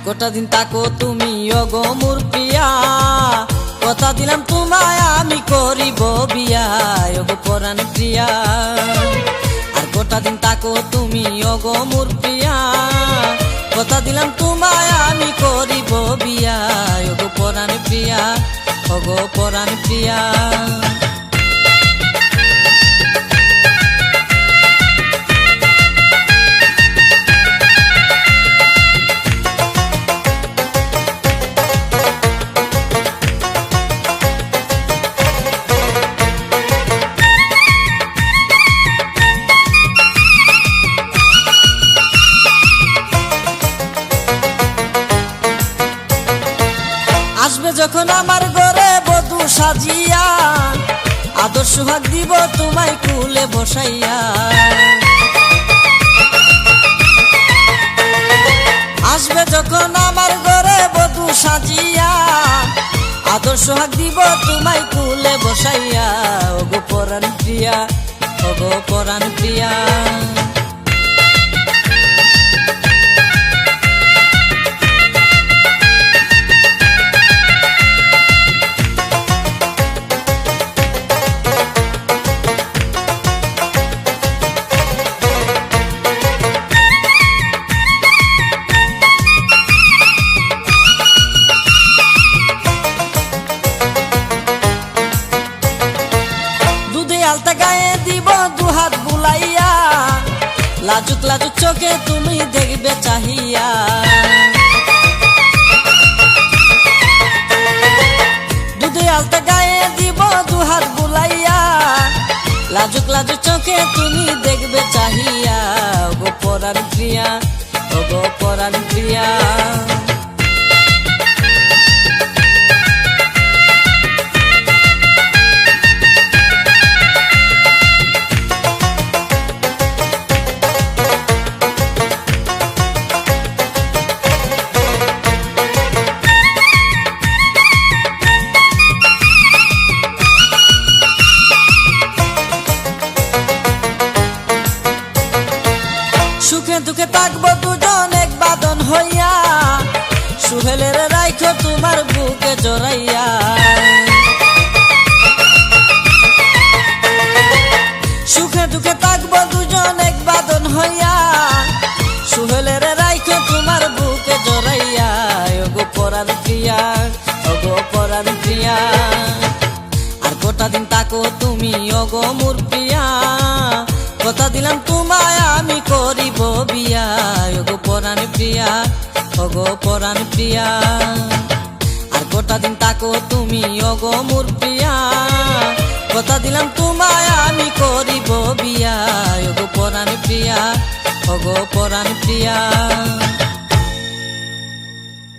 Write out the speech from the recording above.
গোটা দিন তাকো তুমি ওগো মোর প্রিয়া, কথা দিলাম তোমায় আমি করিব বিয়া ওগো পরাণ প্রিয়া। আর গোটা দিন তাকো তুমি ওগো মোর প্রিয়া, কথা দিলাম তোমায় আমি করিব বিয়া ওগো পরাণ প্রিয়া, ওগো পরাণ প্রিয়া। আসবে যখন আমার ঘরে বধূ সাজিয়া, আদর সোহাগ দিব তোমায় কুলে বসাইয়া। আসবে যখন আমার ঘরে বধূ সাজিয়া, আদর সোহাগ দিব তোমায় কুলে বসাইয়া ওগো পরাণ প্রিয়া, ওগো পরাণ প্রিয়া। আলতা গায়ে দিব দুহাত বুলাইয়া, লাজুক লাজুক চোখে তুমি দেখবে চাহিয়া। দুধে আলতা গায়ে দিব দুহাত বুলাইয়া, লাজুক লাজুক চোখে তুমি দেখবে চাহিয়া ওগো পরাণ প্রিয়া, ওগো পরাণ প্রিয়া। সুখে দুঃখে থাকবো দুজন এক বাঁধন হইয়া, সুহেলের রাইখো তোমার বুকে জড়াইয়া। সুখে দুঃখে থাকবো দুজন এক বাঁধন হইয়া, সুহেলের রাইখো তোমার বুকে জড়াইয়া ওগো পরাণ প্রিয়া, ওগো পরাণ প্রিয়া। আর গোটা দিন তাকো তুমি ওগো মোর প্রিয়া, কথা দিলাম তোমায় আমি করিব বিয়া ওগো পরাণ প্রিয়া, ওগো পরাণ প্রিয়া। আর গোটা দিন তাকো তুমি ওগো মোর প্রিয়া, কথা দিলাম তোমায় আমি করিব বিয়া ওগো পরাণ প্রিয়া, ওগো পরাণ প্রিয়া।